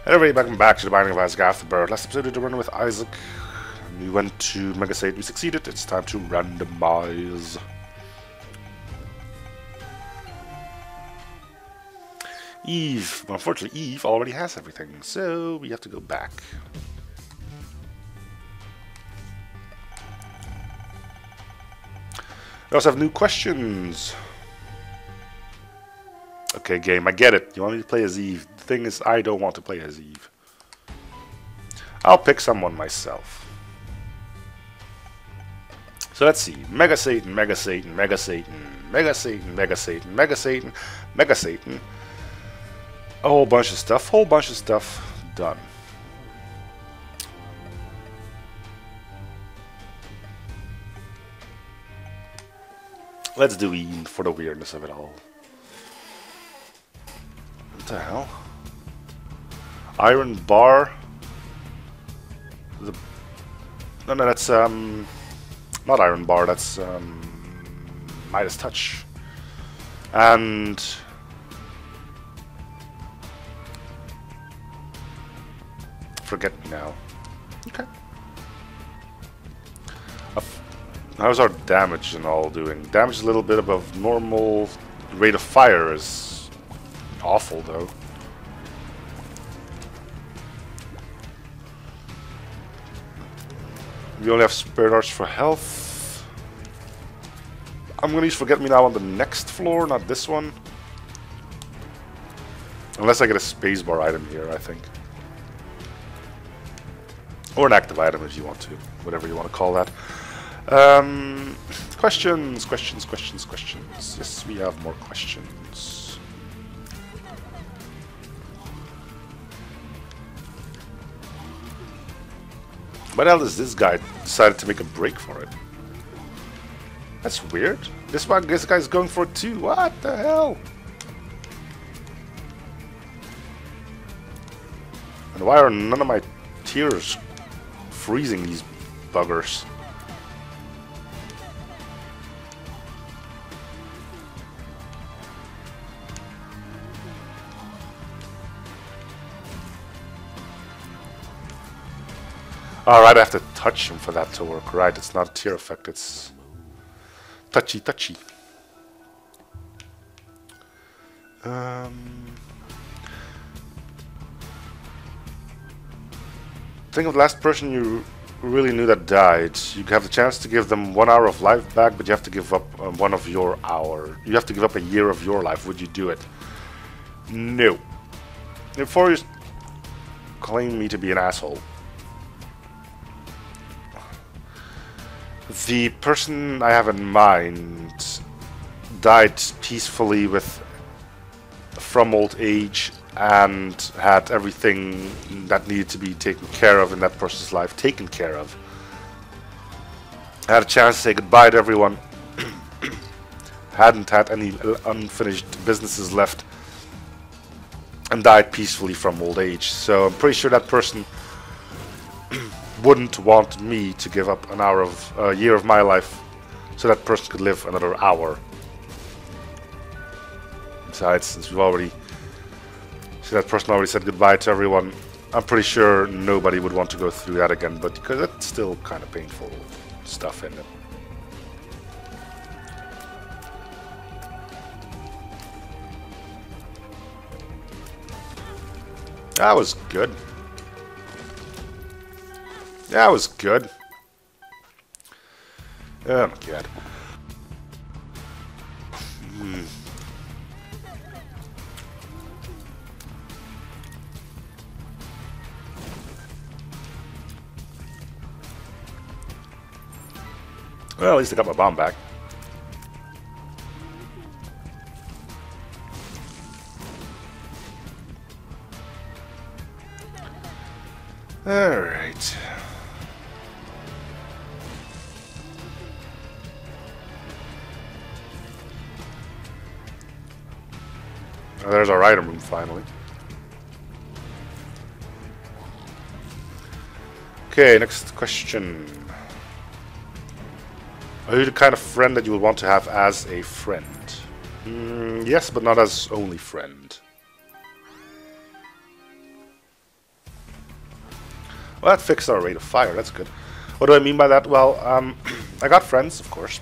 Hello everybody, welcome back to the Binding of Isaac Afterbirth. Last episode we did run with Isaac. We went to Mega State, we succeeded. It's time to randomize. Eve. Well, unfortunately, Eve already has everything, so we have to go back. We also have new questions. Okay, game, I get it. You want me to play as Eve. The thing is, I don't want to play as Eve. I'll pick someone myself. So let's see. Mega Satan, Mega Satan, Mega Satan, Mega Satan, Mega Satan, Mega Satan, Mega Satan. A whole bunch of stuff, done. Let's do Eve for the weirdness of it all. What the hell? Iron bar. No, that's not iron bar. That's Midas touch. And forget me now. Okay. How's our damage and all doing? Damage is a little bit above normal. Rate of fire is awful though. We only have spirit arts for health. I'm gonna use Forget Me Now on the next floor, not this one. Unless I get a spacebar item here, I think. Or an active item if you want to. Whatever you want to call that. Questions. Yes, we have more questions. Why the hell does this guy decided to make a break for it? That's weird. This guy's going for it too. What the hell? And why are none of my tiers freezing these buggers? Alright, I have to touch him for that to work. Right, it's not a tier effect, it's touchy. Think of the last person you really knew that died. You have the chance to give them 1 hour of life back, but you have to give up one of your hour. You have to give up a year of your life. Would you do it? No. Before you claim me to be an asshole. The person I have in mind died peacefully from old age and had everything that needed to be taken care of in that person's life taken care of. I had a chance to say goodbye to everyone. Hadn't had any unfinished businesses left and died peacefully from old age. So I'm pretty sure that person wouldn't want me to give up a year of my life so that person could live another hour. Besides, since that person already said goodbye to everyone, I'm pretty sure nobody would want to go through that again, but because it's still kind of painful stuff in it. That was good. That was good. Oh my god. Well, at least I got my bomb back. Alright. Oh, there's our item room finally. Okay, next question. Are you the kind of friend that you would want to have as a friend? Yes, but not as only friend. Well, that fixed our rate of fire. That's good. What do I mean by that? Well, I got friends, of course.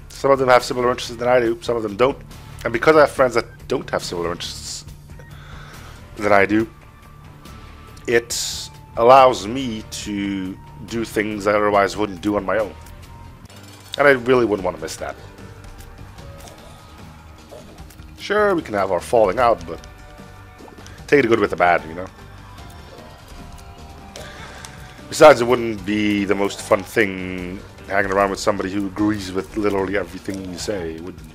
Some of them have similar interests than I do. Some of them don't. And because I have friends that don't have similar interests than I do, it allows me to do things I otherwise wouldn't do on my own. And I really wouldn't want to miss that. Sure, we can have our falling out, but take the good with the bad, you know? Besides, it wouldn't be the most fun thing hanging around with somebody who agrees with literally everything you say, would you?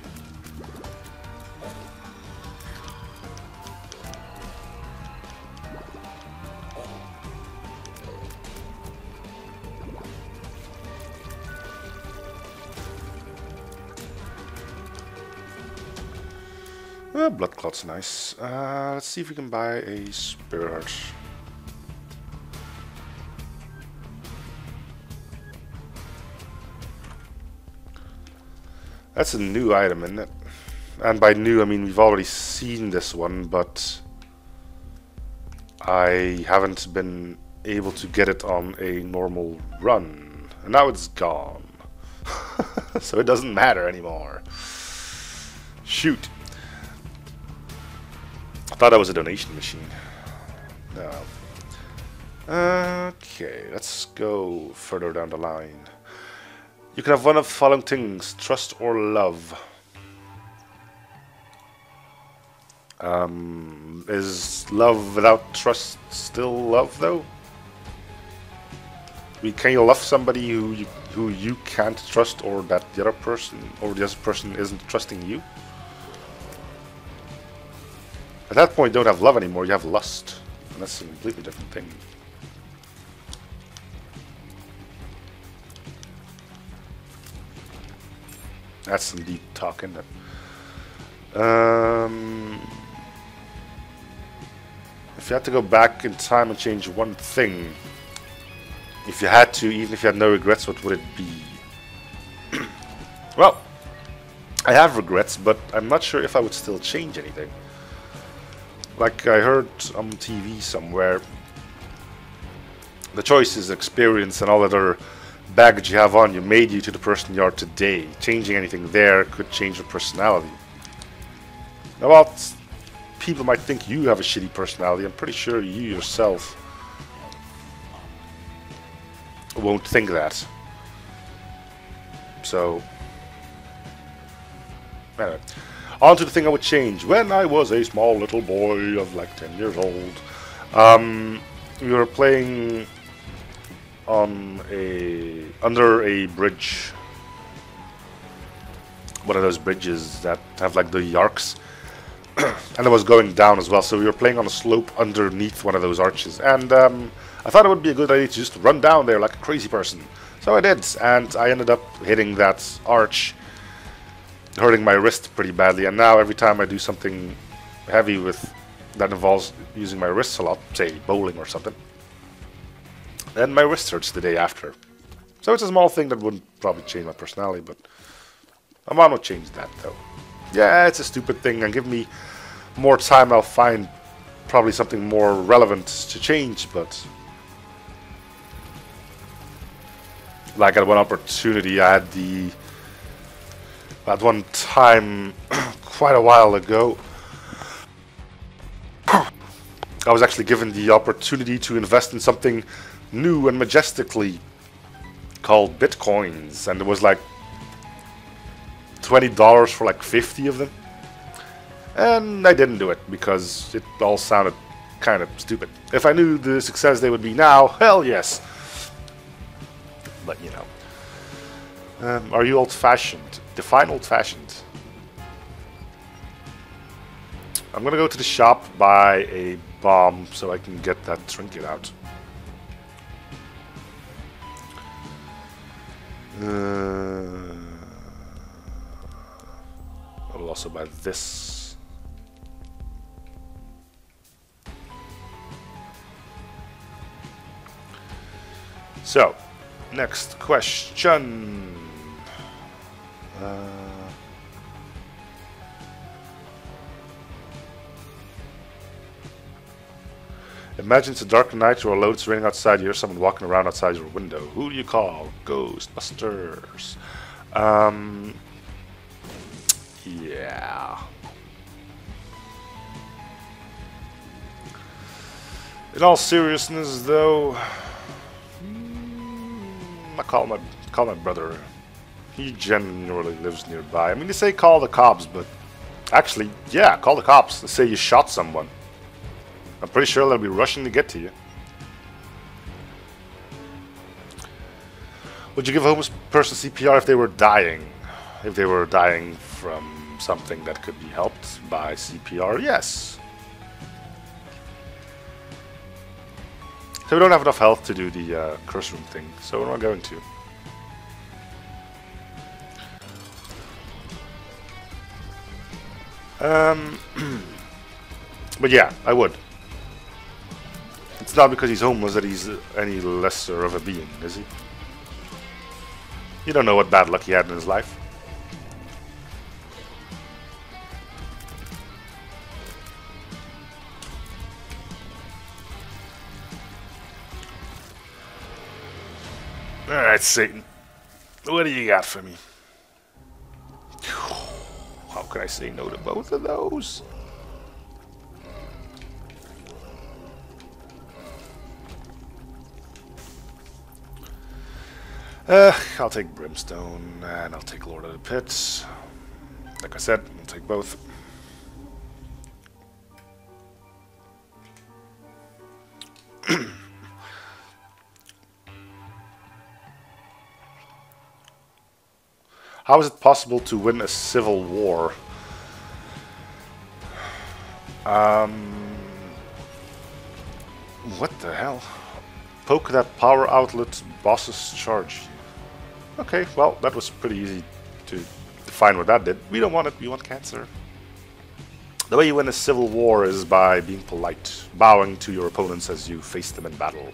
Blood clot's nice. Let's see if we can buy a spirit heart. That's a new item, isn't it? And by new, I mean we've already seen this one, but I haven't been able to get it on a normal run. And now it's gone. So it doesn't matter anymore. Shoot. I thought that was a donation machine. No. Okay, let's go further down the line. You can have one of the following things: trust or love. Is love without trust still love, though? Can you love somebody who you can't trust, or that the other person isn't trusting you? At that point, you don't have love anymore. You have lust, and that's a completely different thing. That's some deep talk, isn't it? If you had to go back in time and change one thing, if you had to, even if you had no regrets, what would it be? Well, I have regrets, but I'm not sure if I would still change anything. Like I heard on TV somewhere, the choices, experience, and all other baggage you have on you made you to the person you are today. Changing anything there could change your personality. Now, while people might think you have a shitty personality, I'm pretty sure you yourself won't think that. So, anyway. On to the thing I would change. When I was a small little boy of like 10 years old, we were playing on under a bridge, one of those bridges that have like the arcs, and it was going down as well. So we were playing on a slope underneath one of those arches, and I thought it would be a good idea to just run down there like a crazy person. So I did, and I ended up hitting that arch, hurting my wrist pretty badly. And now every time I do something heavy that involves using my wrists a lot, say bowling or something, then my wrist hurts the day after. So it's a small thing that wouldn't probably change my personality, but I want to change that though. Yeah, it's a stupid thing, and give me more time, I'll find probably something more relevant to change. But like at one opportunity, I had at one time quite a while ago, I was actually given the opportunity to invest in something new and majestically called bitcoins, and it was like $20 for like 50 of them, and I didn't do it because it all sounded kind of stupid. If I knew the success they would be now, hell yes. But you know, are you old-fashioned? Define old-fashioned. I'm gonna go to the shop, buy a bomb so I can get that trinket out. I will also buy this. So, next question. Imagine it's a dark night, you're alone, it's raining outside, you hear someone walking around outside your window. Who do you call? Ghostbusters. Yeah. In all seriousness, though, I call my brother. He generally lives nearby. I mean, they say call the cops, but actually, yeah, call the cops. They say you shot someone. I'm pretty sure they'll be rushing to get to you. Would you give a homeless person CPR if they were dying? If they were dying from something that could be helped by CPR? Yes. So we don't have enough health to do the curse room thing, so we're not going to. But yeah, I would. It's not because he's homeless that he's any lesser of a being, is he? You don't know what bad luck he had in his life. Alright, Satan. What do you got for me? How can I say no to both of those? I'll take Brimstone, and I'll take Lord of the Pits. Like I said, I'll take both. How is it possible to win a civil war? What the hell? Poke that power outlet, bosses charge you. Okay, well, that was pretty easy to define what that did. We don't want it, we want cancer. The way you win a civil war is by being polite, bowing to your opponents as you face them in battle.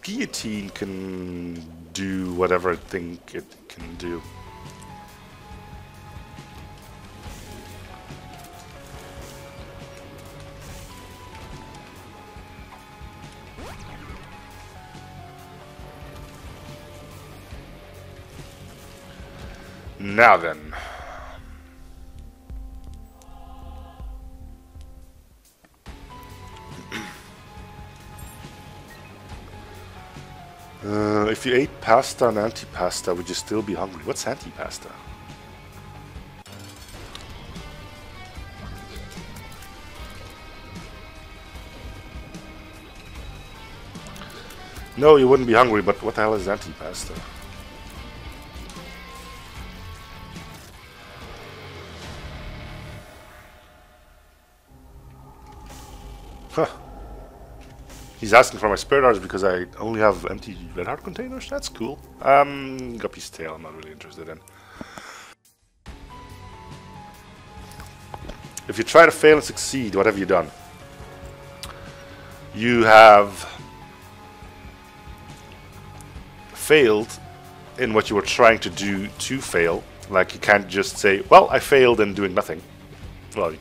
Guillotine can do whatever I think it can do. Now then. If you ate pasta and antipasta, would you still be hungry? What's antipasta? No, you wouldn't be hungry, but what the hell is antipasta? Huh. He's asking for my spare darts because I only have empty red heart containers. That's cool. Guppy's tail, I'm not really interested in. If you try to fail and succeed, what have you done? You have failed in what you were trying to do to fail. Like, you can't just say, well, I failed in doing nothing. Well, I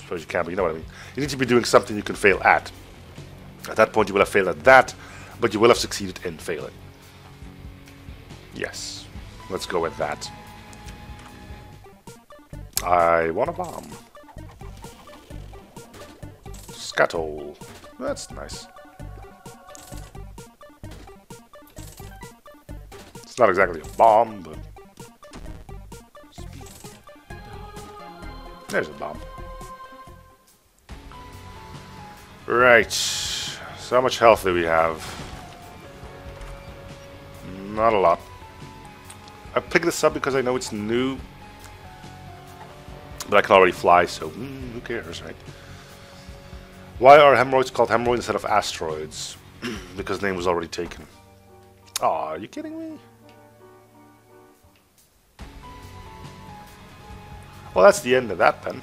suppose you can, but you know what I mean. You need to be doing something you can fail at. At that point, you will have failed at that, but you will have succeeded in failing. Yes. Let's go with that. I want a bomb. Scuttle. That's nice. It's not exactly a bomb, but... There's a bomb. Right. So how much health do we have? Not a lot. I picked this up because I know it's new. But I can already fly, so who cares, right? Why are hemorrhoids called hemorrhoids instead of asteroids? Because the name was already taken. Aw, are you kidding me? Well, that's the end of that then.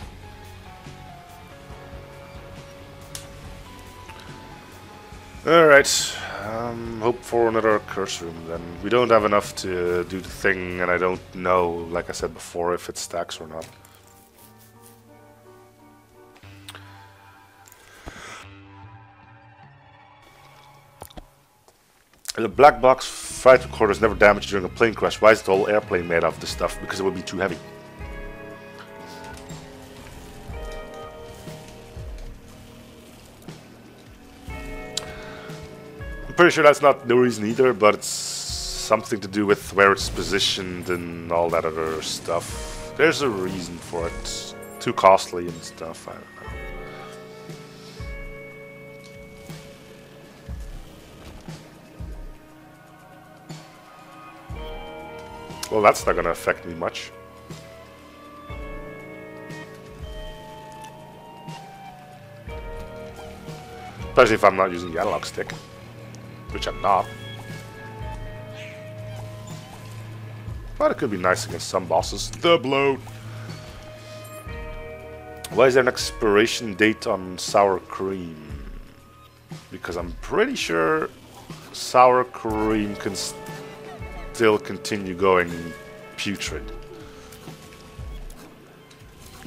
Alright. Hope for another curse room then. We don't have enough to do the thing, and I don't know, like I said before, if it stacks or not. The black box flight recorder is never damaged during a plane crash. Why is the whole airplane made of this stuff? Because it would be too heavy. I'm pretty sure that's not the reason either, but it's something to do with where it's positioned and all that other stuff. There's a reason for it. Too costly and stuff, I don't know. Well, that's not going to affect me much. Especially if I'm not using the analog stick. Which I'm not. But it could be nice against some bosses. The bloat! Why is there an expiration date on sour cream? Because I'm pretty sure sour cream can still continue going putrid.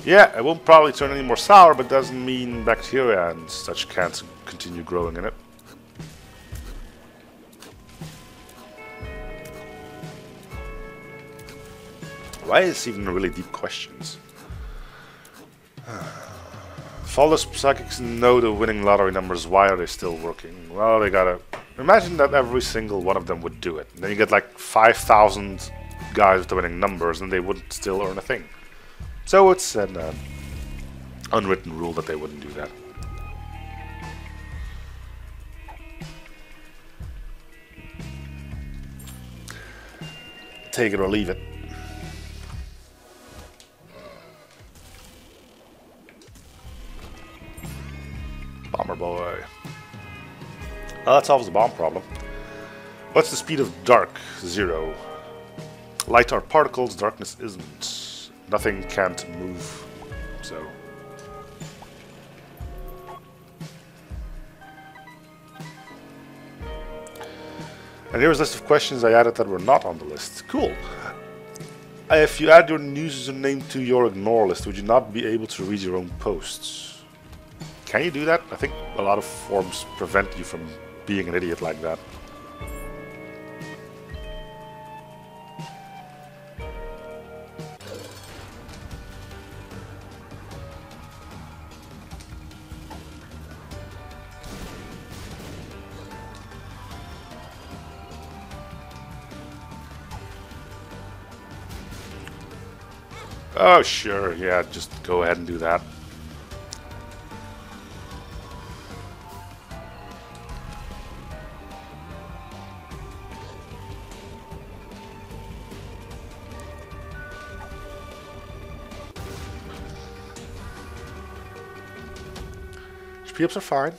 Yeah, it won't probably turn any more sour, but doesn't mean bacteria and such can't continue growing in it. Why is this even really deep questions? If all the psychics know the winning lottery numbers, why are they still working? Well, they gotta... Imagine that every single one of them would do it. Then you get like 5,000 guys with the winning numbers and they wouldn't still earn a thing. So it's an unwritten rule that they wouldn't do that. Take it or leave it. Bomber boy. Well, that solves the bomb problem. What's the speed of dark? 0. Light are particles, darkness isn't. Nothing can't move, so... And here's a list of questions I added that were not on the list. Cool. If you add your username to your ignore list, would you not be able to read your own posts? Can you do that? I think a lot of forums prevent you from being an idiot like that. Oh, sure, yeah, just go ahead and do that. HP-ups are fine.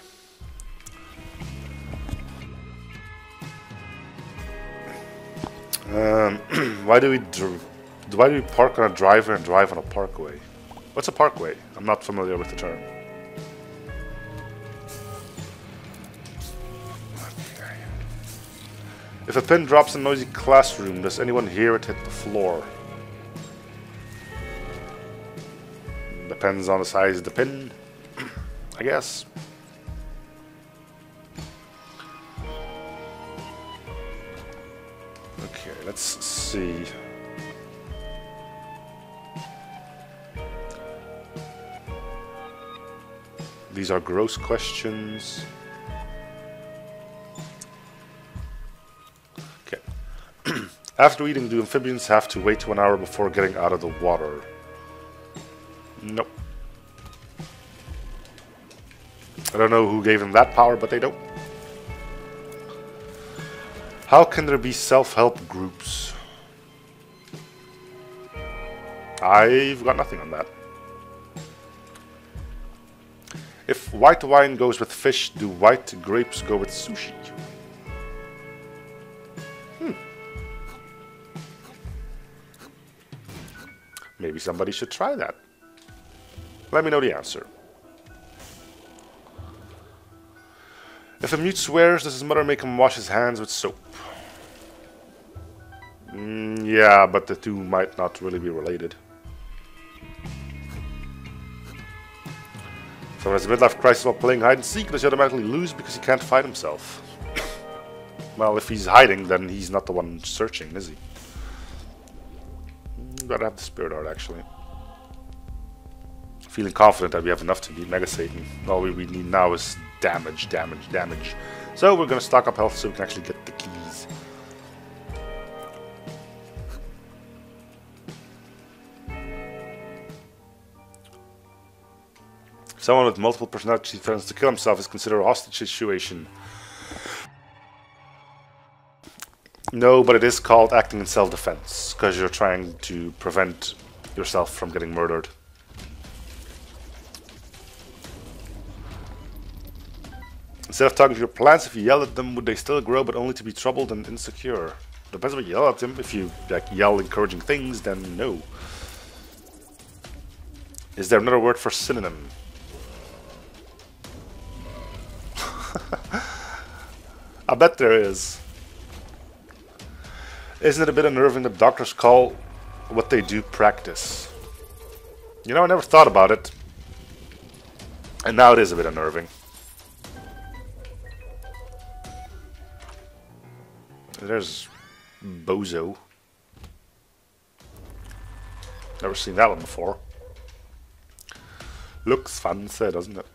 Why do we park on a driveway and drive on a parkway? What's a parkway? I'm not familiar with the term. Okay. If a pin drops in a noisy classroom, does anyone hear it hit the floor? Depends on the size of the pin, I guess. Okay, let's see. These are gross questions. Okay. After eating, do amphibians have to wait 1 hour before getting out of the water? Nope. I don't know who gave them that power, but they don't. How can there be self-help groups? I've got nothing on that. If white wine goes with fish, do white grapes go with sushi? Maybe somebody should try that. Let me know the answer. If a mute swears, does his mother make him wash his hands with soap? Yeah, but the two might not really be related. Someone has a midlife crisis while playing hide and seek, does he automatically lose because he can't find himself? Well, if he's hiding, then he's not the one searching, is he? Gotta have the spirit art, actually. Feeling confident that we have enough to beat Mega Satan. All we need now is damage, damage, damage. So we're gonna stock up health so we can actually get the keys. Someone with multiple personality threatens to kill himself is considered a hostage situation. No, but it is called acting in self-defense, because you're trying to prevent yourself from getting murdered. Instead of talking to your plants, if you yell at them, would they still grow, but only to be troubled and insecure? Depends what you yell at them. If you yell encouraging things, then no. Is there another word for synonym? I bet there is. Isn't it a bit unnerving that doctors call what they do practice? You know, I never thought about it. And now it is a bit unnerving. There's Bozo. Never seen that one before. Looks fancy, doesn't it?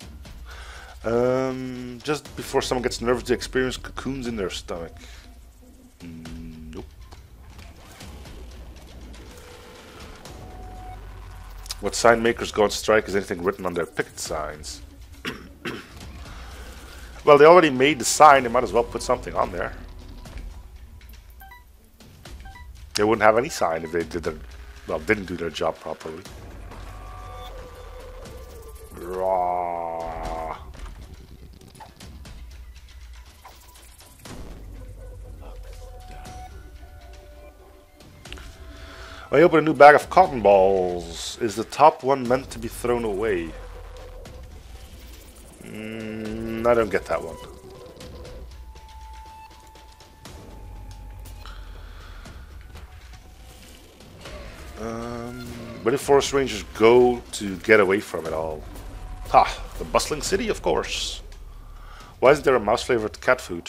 Just before someone gets nervous, they experience cocoons in their stomach. Nope. What sign makers go on strike? Is anything written on their picket signs? Well, they already made the sign, they might as well put something on there. They wouldn't have any sign if they did their, well, didn't do their job properly. Raw. I open a new bag of cotton balls. Is the top one meant to be thrown away? I don't get that one. Where do forest rangers go to get away from it all? Ha! The bustling city, of course. Why isn't there a mouse-flavored cat food?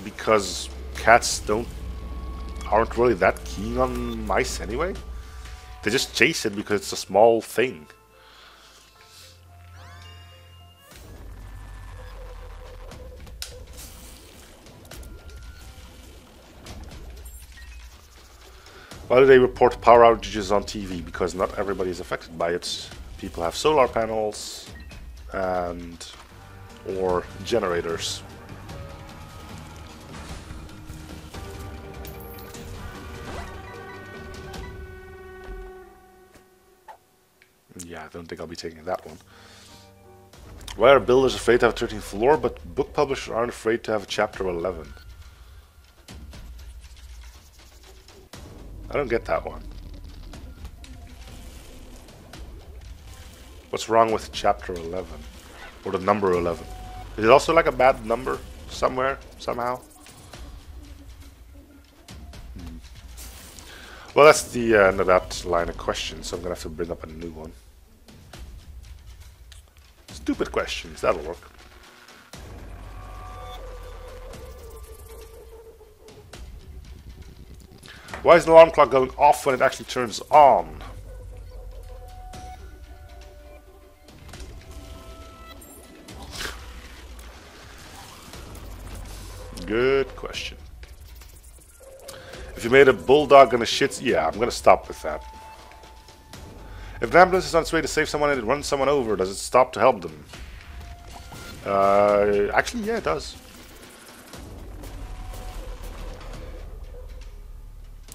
Because cats aren't really that keen on mice anyway. They just chase it because it's a small thing. Why do they report power outages on TV? Because not everybody is affected by it. People have solar panels and or generators. Yeah, I don't think I'll be taking that one. Why are builders afraid to have a 13th floor, but book publishers aren't afraid to have a chapter 11? I don't get that one. What's wrong with chapter 11? Or the number 11? Is it also like a bad number somewhere, somehow? Well, that's the end of that line of questions, so I'm gonna have to bring up a new one. Stupid questions, that'll work. Why is the alarm clock going off when it actually turns on? Good question. If you made a bulldog and a shit, yeah, I'm gonna stop with that. If an ambulance is on its way to save someone and it runs someone over, does it stop to help them? Actually, yeah, it does.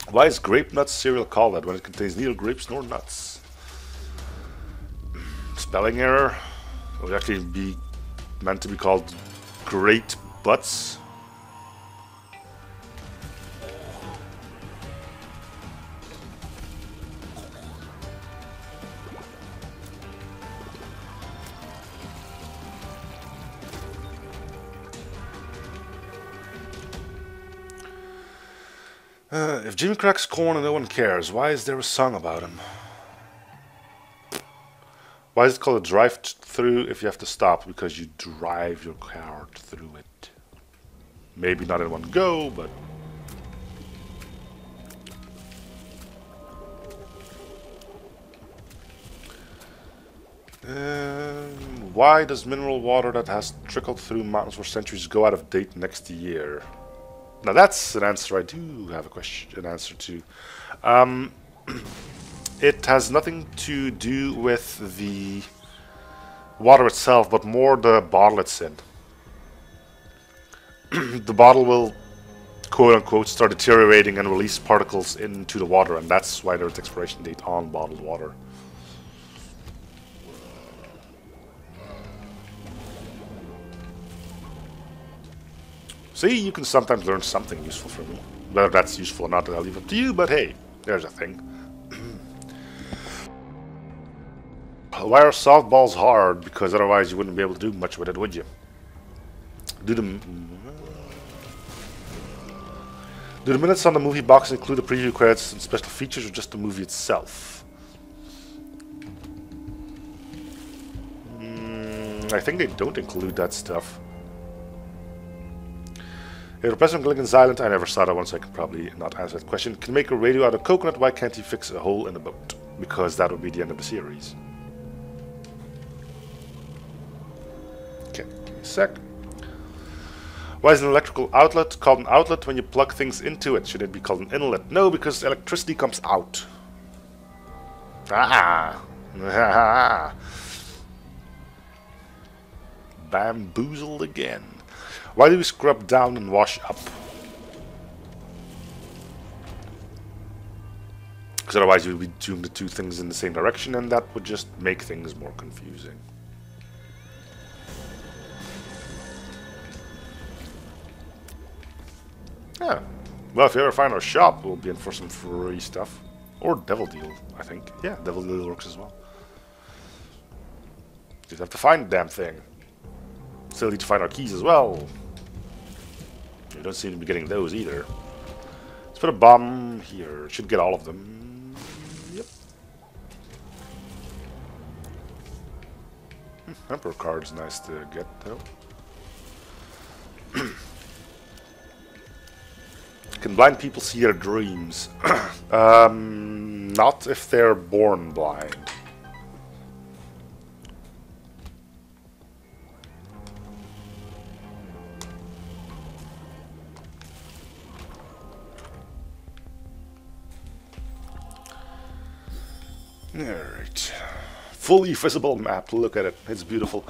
Why is grape nuts cereal called that when it contains neither grapes nor nuts? Spelling error. It would actually be meant to be called great butts. If Jimmy cracks corn and no one cares, why is there a song about him? Why is it called a drive-through if you have to stop? Because you drive your car through it. Maybe not in one go, but... why does mineral water that has trickled through mountains for centuries go out of date next year? Now that's an answer I do have an answer to. It has nothing to do with the water itself, but more the bottle it's in. The bottle will, quote-unquote, start deteriorating and release particles into the water, and that's why there's expiration date on bottled water. See, you can sometimes learn something useful from me. Whether that's useful or not, I'll leave it to you, but hey, there's a thing. Why are softballs hard? Because otherwise you wouldn't be able to do much with it, would you? Do the minutes on the movie box include the preview credits and special features, or just the movie itself? I think they don't include that stuff. If the President Gilligan's Island, I never saw that one, so I can probably not answer that question. Can make a radio out of coconut, why can't he fix a hole in the boat? Because that would be the end of the series. Okay, give me a sec. Why is an electrical outlet called an outlet when you plug things into it? Should it be called an inlet? No, because electricity comes out. Ah! Bamboozled again. Why do we scrub down and wash up? Because otherwise you would be doing the two things in the same direction, and that would just make things more confusing. Yeah. Well, if you ever find our shop, we'll be in for some free stuff. Or Devil Deal, I think. Yeah, Devil Deal works as well. Just have to find the damn thing. Still need to find our keys as well. You don't seem to be getting those either. Let's put a bomb here. Should get all of them. Yep. Emperor card's nice to get though. Can blind people see their dreams? Not if they're born blind. Alright. Fully visible map. Look at it. It's beautiful.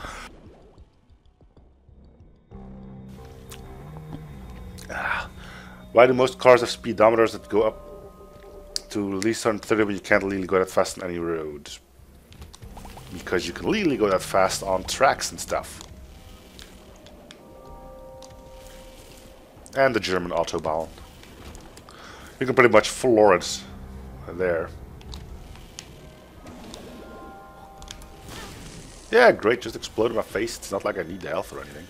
Why do most cars have speedometers that go up to at least 130 but you can't legally go that fast on any road? Because you can legally go that fast on tracks and stuff. And the German Autobahn. You can pretty much floor it there. Yeah, great, just exploded my face. It's not like I need the health or anything.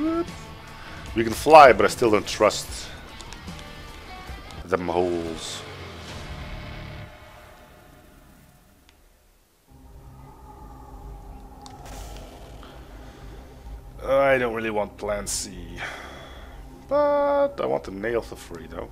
What? We can fly, but I still don't trust them holes. I don't really want plan C, but I want the nail for free though.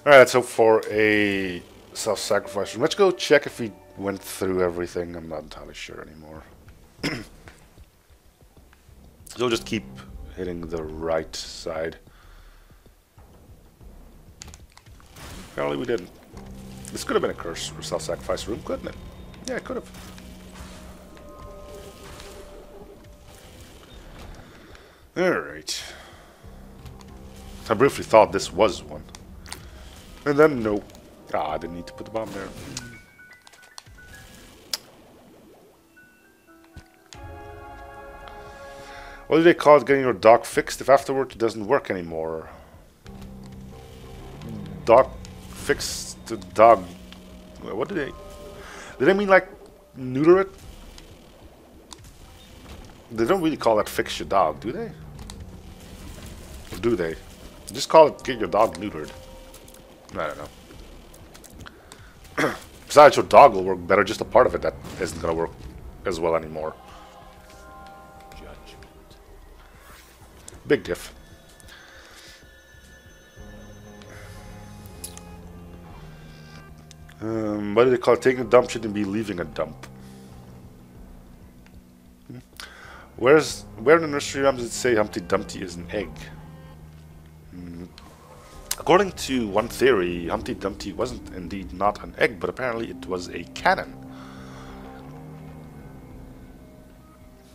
Alright, let's hope for a self-sacrifice room. Let's go check if we went through everything. I'm not entirely sure anymore. So we'll just keep hitting the right side. Apparently we didn't. This could have been a curse or self-sacrifice room, couldn't it? Yeah, it could have. Alright. I briefly thought this was one. And then, no. Ah, I didn't need to put the bomb there. What do they call it, getting your dog fixed if afterward it doesn't work anymore? Dog fix the dog. What do they... Do they mean like neuter it? They don't really call that fix your dog, do they? Or do they? Just call it get your dog neutered. I don't know. Besides, your dog will work better, just a part of it that isn't gonna work as well anymore. Big diff. What do they call it? Taking a dump shouldn't be leaving a dump. Where in the nursery rhyme does it say Humpty Dumpty is an egg? According to one theory, Humpty Dumpty wasn't indeed not an egg, but apparently it was a cannon.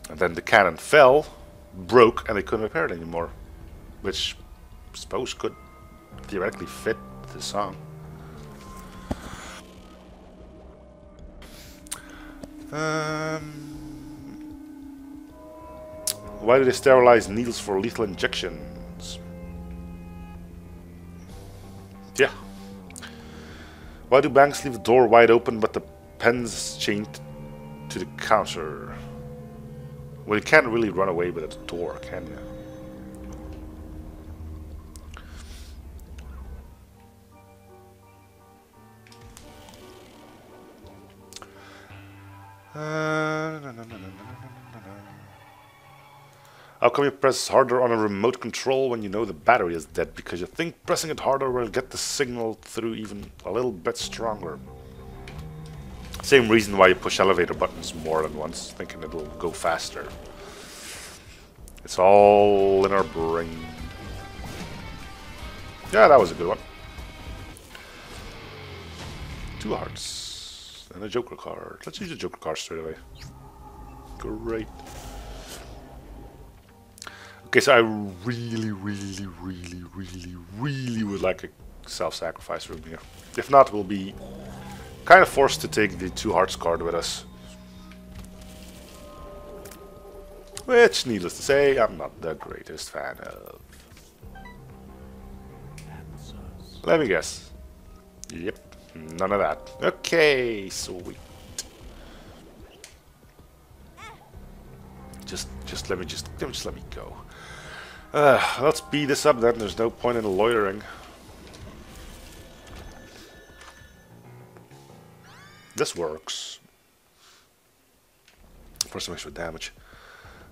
And then the cannon fell, broke, and they couldn't repair it anymore. Which I suppose could theoretically fit the song. Why do they sterilize needles for lethal injections? Yeah. Why do banks leave the door wide open but the pen's chained to the counter? Well, you can't really run away with a door, can you? How come you press harder on a remote control when you know the battery is dead? Because you think pressing it harder will get the signal through even a little bit stronger. Same reason why you push elevator buttons more than once, thinking it'll go faster. It's all in our brain. Yeah, that was a good one. 2 hearts. And a Joker card. Let's use the Joker card straight away. Great. Okay, so I really would like a self-sacrifice room here. If not, we'll be kind of forced to take the 2 hearts card with us. Which, needless to say, I'm not the greatest fan of. Let me guess. Yep, none of that. Okay, sweet. Just let me go. Let's speed this up then. There's no point in loitering. This works. For some extra damage.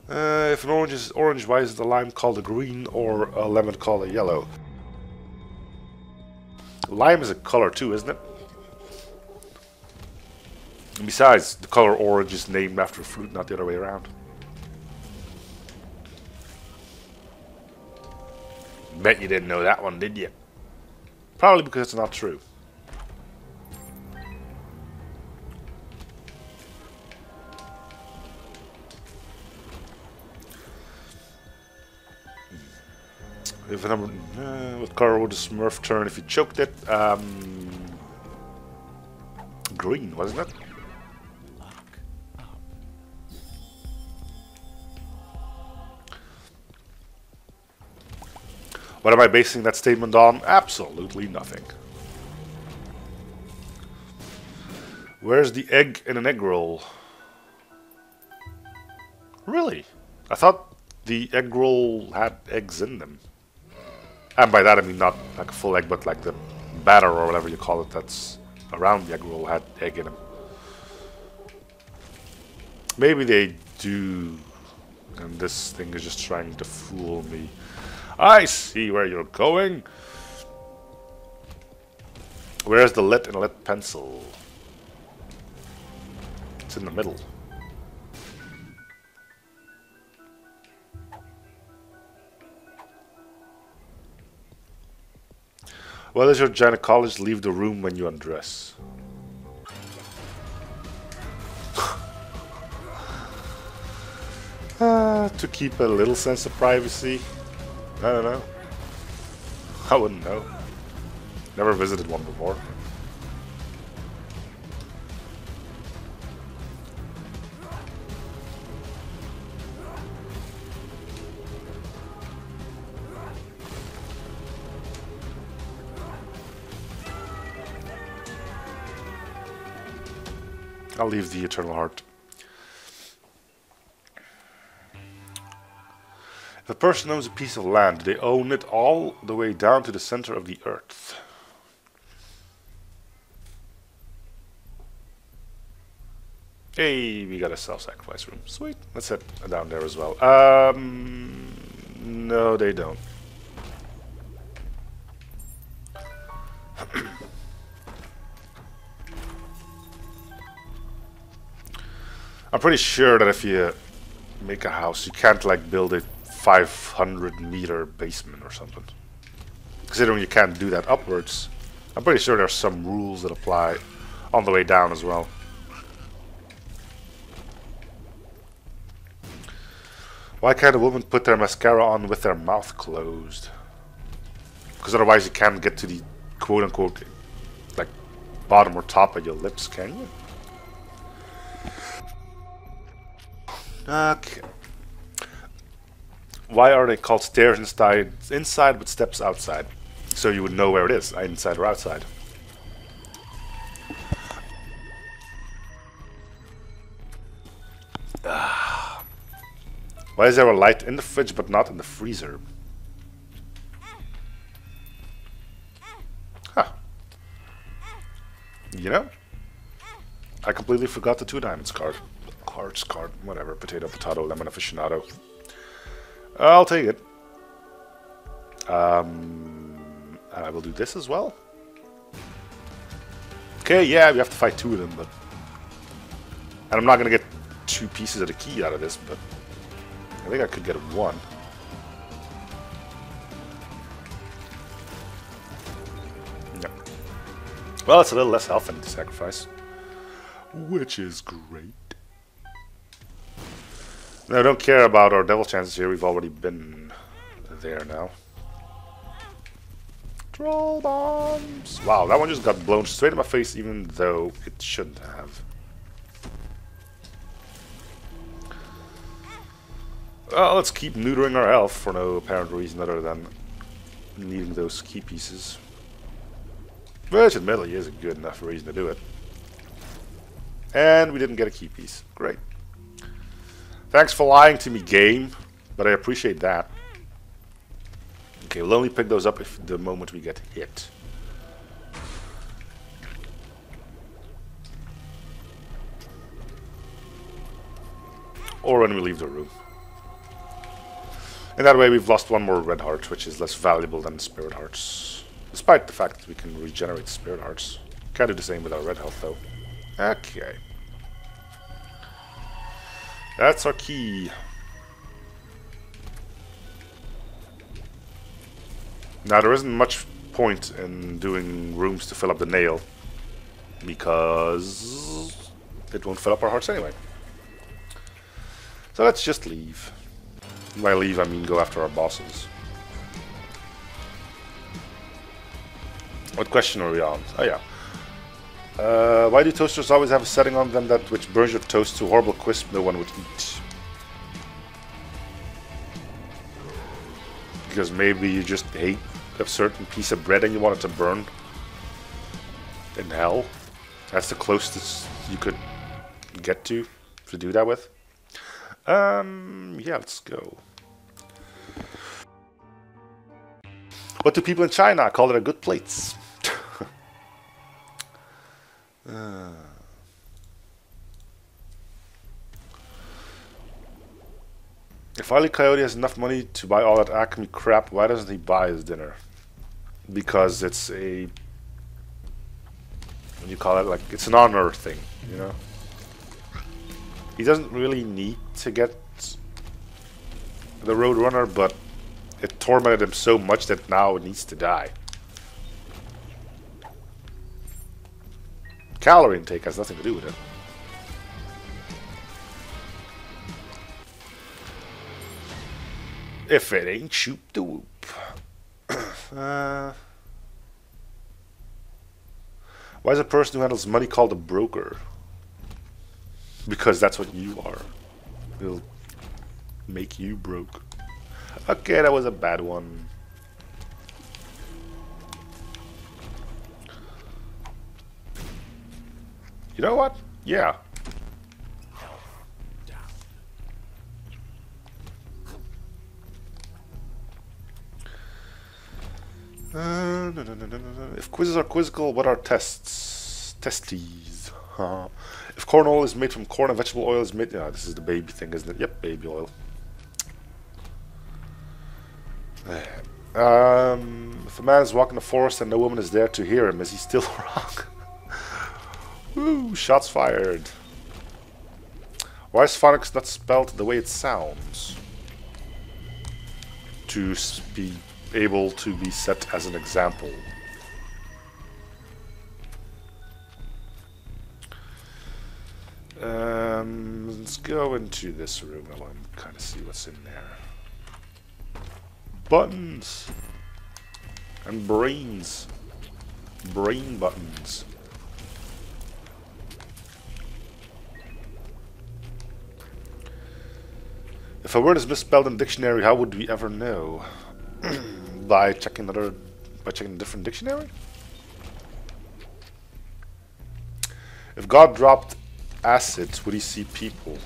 If an orange is orange, why is the lime called a green or a lemon called a yellow? Lime is a color too, isn't it? And besides, the color orange is named after a fruit, not the other way around. Bet you didn't know that one, did you? Probably because it's not true. If a number, what color would the Smurf turn if you choked it? Green, wasn't it? What am I basing that statement on? Absolutely nothing. Where's the egg in an egg roll? Really? I thought the egg roll had eggs in them. And by that I mean not like a full egg, but like the batter or whatever you call it that's around the egg roll had egg in them. Maybe they do, and this thing is just trying to fool me. I see where you're going. Where's the lead and lead pencil? It's in the middle. Why does your gynecologist leave the room when you undress? To keep a little sense of privacy. I don't know. I wouldn't know. Never visited one before. I'll leave the Eternal Heart. If a person owns a piece of land, they own it all the way down to the center of the earth. Hey, we got a self-sacrifice room. Sweet. Let's head down there as well. No, they don't. I'm pretty sure that if you make a house, you can't like build a 500-meter basement or something. Considering you can't do that upwards, I'm pretty sure there's some rules that apply on the way down as well. Why can't a woman put their mascara on with their mouth closed? Because otherwise you can't get to the quote-unquote like bottom or top of your lips, can you? Okay. Why are they called stairs inside but steps outside? So you would know where it is, inside or outside. Why is there a light in the fridge but not in the freezer? Huh. You know? I completely forgot the 2 diamonds card. Hearts card, whatever. Potato, potato, lemon aficionado. I'll take it. And I will do this as well. Okay, yeah, we have to fight 2 of them, but... And I'm not gonna get 2 pieces of the key out of this, but... I think I could get 1. Yep. Well, it's a little less health I need to sacrifice. Which is great. No, I don't care about our devil chances here. We've already been there now. Troll bombs! Wow, that one just got blown straight in my face even though it shouldn't have. Well, let's keep neutering our health for no apparent reason other than needing those key pieces. Which admittedly is a good enough reason to do it. And we didn't get a key piece. Great. Thanks for lying to me, game, but I appreciate that. Okay, we'll only pick those up if the moment we get hit. Or when we leave the room. And that way we've lost 1 more red heart, which is less valuable than spirit hearts. Despite the fact that we can regenerate spirit hearts. Can't do the same with our red health though. Okay. That's our key. Now there isn't much point in doing rooms to fill up the nail. Because it won't fill up our hearts anyway. So let's just leave. By leave, I mean go after our bosses. What question are we on? Oh yeah. Why do toasters always have a setting on them that which burns your toast to a horrible crisp no one would eat? Because maybe you just hate a certain piece of bread and you want it to burn in hell. That's the closest you could get to do that with. Yeah, let's go. What do people in China call it a good plates? If Wile E. Coyote has enough money to buy all that Acme crap, why doesn't he buy his dinner? Because it's a... what do you call it? Like, it's an honor thing, you know? He doesn't really need to get the Roadrunner, but it tormented him so much that now it needs to die. Calorie intake has nothing to do with it. If it ain't shoop the whoop. Why is a person who handles money called a broker? Because that's what you are. It'll make you broke. Okay, that was a bad one. You know what? Yeah, If quizzes are quizzical, what are tests? Testes. If corn oil is made from corn and vegetable oil is made... Yeah, this is the baby thing, isn't it? Yep, baby oil. If a man is walking the forest and no woman is there to hear him, is he still wrong? Woo, shots fired. Why is phonics not spelled the way it sounds? To be able to be set as an example. Let's go into this room and kind of see what's in there. Buttons and brains. Brain buttons. If a word is misspelled in the dictionary, how would we ever know? By checking a different dictionary? If God dropped acid, would he see people?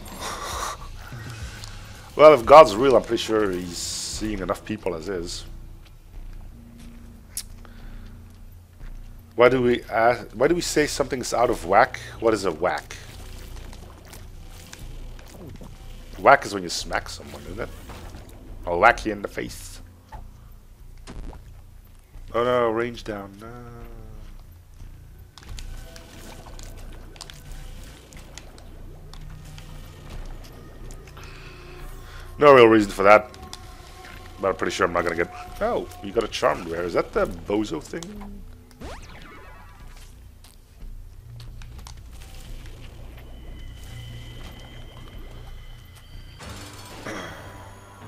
Well, if God's real, I'm pretty sure he's seeing enough people as is. Why do we say something's out of whack? What is a whack? Whack is when you smack someone, isn't it? I'll whack you in the face. Oh no, range down. No. No real reason for that. But I'm pretty sure I'm not gonna get... Oh, you got a charmed rare. Is that the bozo thing?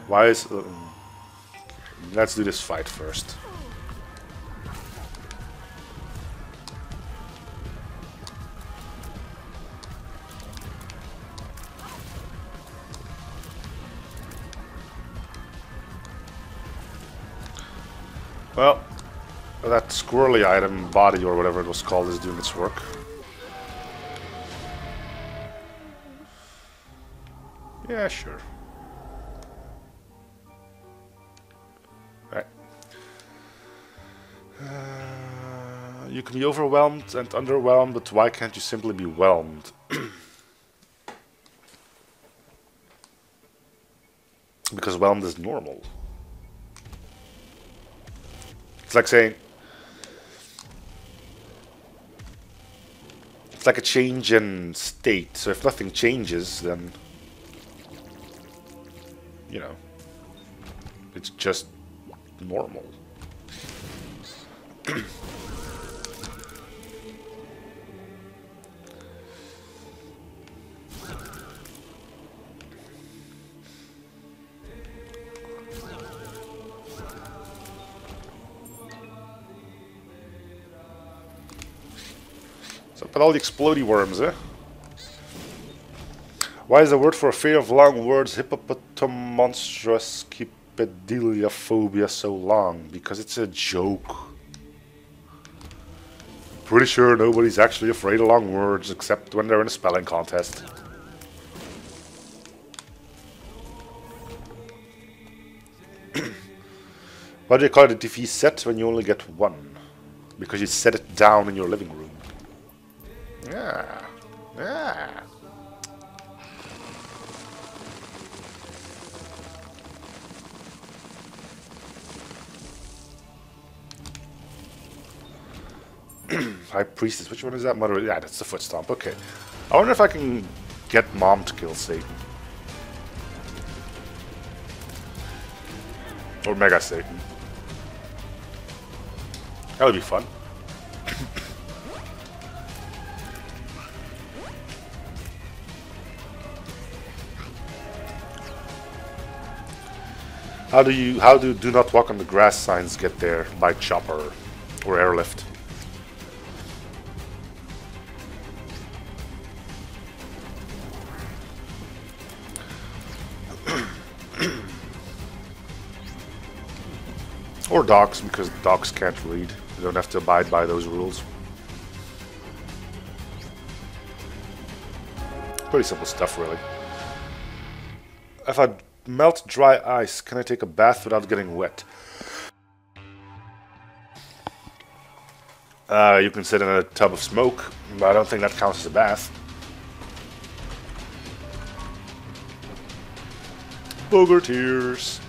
Why is... let's do this fight first. Well, that squirrely item, body or whatever it was called, is doing its work. Yeah, sure. Right. You can be overwhelmed and underwhelmed, but why can't you simply be whelmed? Because whelmed is normal. It's like saying... It's like a change in state, so if nothing changes, then... You know... It's just normal. So put all the explodey worms, eh? Why is the word for a fear of long words hippopotamonstroscipediliophobia so long? Because it's a joke. Pretty sure nobody's actually afraid of long words except when they're in a spelling contest. Why do you call it a defeat set when you only get one? Because you set it down in your living room. Yeah. Yeah. High Priestess, which one is that? Mother? Yeah, that's the foot stomp. Okay. I wonder if I can get Mom to kill Satan. Or Mega Satan. That would be fun. How do do not walk on the grass signs get there? By chopper or airlift? Or dogs, because dogs can't read. They don't have to abide by those rules. Pretty simple stuff, really. If I melt dry ice, can I take a bath without getting wet? You can sit in a tub of smoke, but I don't think that counts as a bath. Booger tears.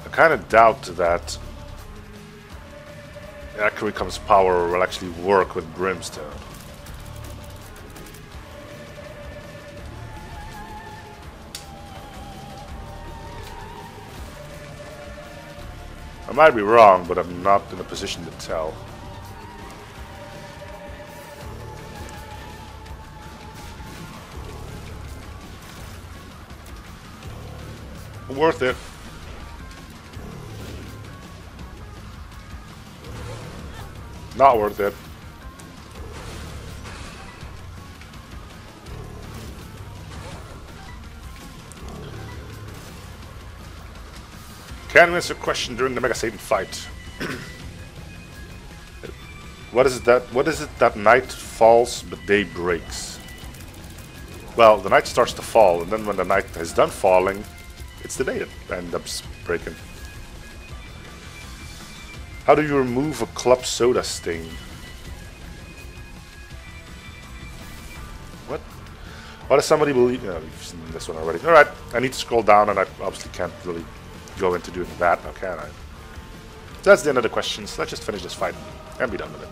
I kind of doubt that Accurate Comes Power will actually work with Brimstone. I might be wrong, but I'm not in a position to tell. Worth it. Not worth it. Can answer a question during the Mega Satan fight. What is it that night falls but day breaks? Well, the night starts to fall, and then when the night is done falling, it's the day that ends up breaking. How do you remove a club soda stain? What? Why does somebody believe? No, we've seen this one already. Alright, I need to scroll down, and I obviously can't really go into doing that now, can I? So that's the end of the questions. Let's just finish this fight and be done with it.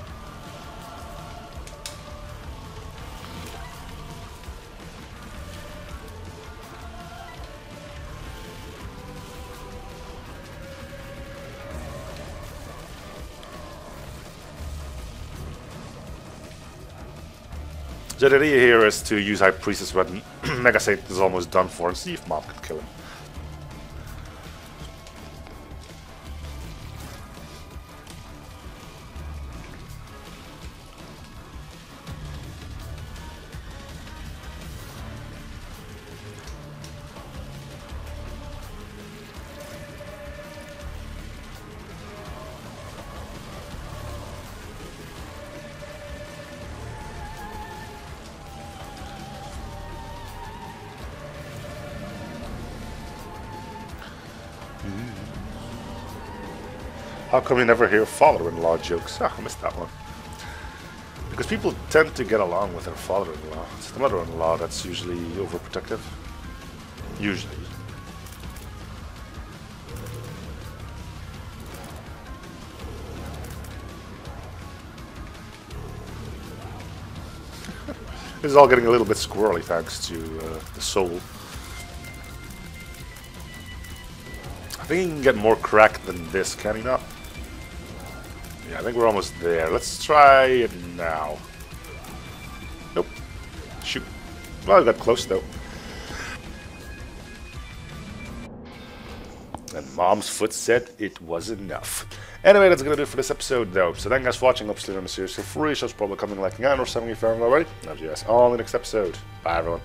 So the idea here is to use High Priestess when Mega Satan is almost done for and see if Mom can kill him. How come you never hear father-in-law jokes? Ah, I missed that one. Because people tend to get along with their father-in-law. It's the mother-in-law that's usually overprotective. Usually. This is all getting a little bit squirrely thanks to the soul. I think he can get more cracked than this, can he not? Yeah, I think we're almost there. Let's try it now. Nope. Shoot. Well, I got close though. And Mom's foot said it was enough. Anyway, that's gonna do it for this episode though. So thank you guys for watching. Hope to see you on the series for free. Shows probably coming like 9 or 7 if you haven't already. And I'll see you guys all in the next episode. Bye everyone.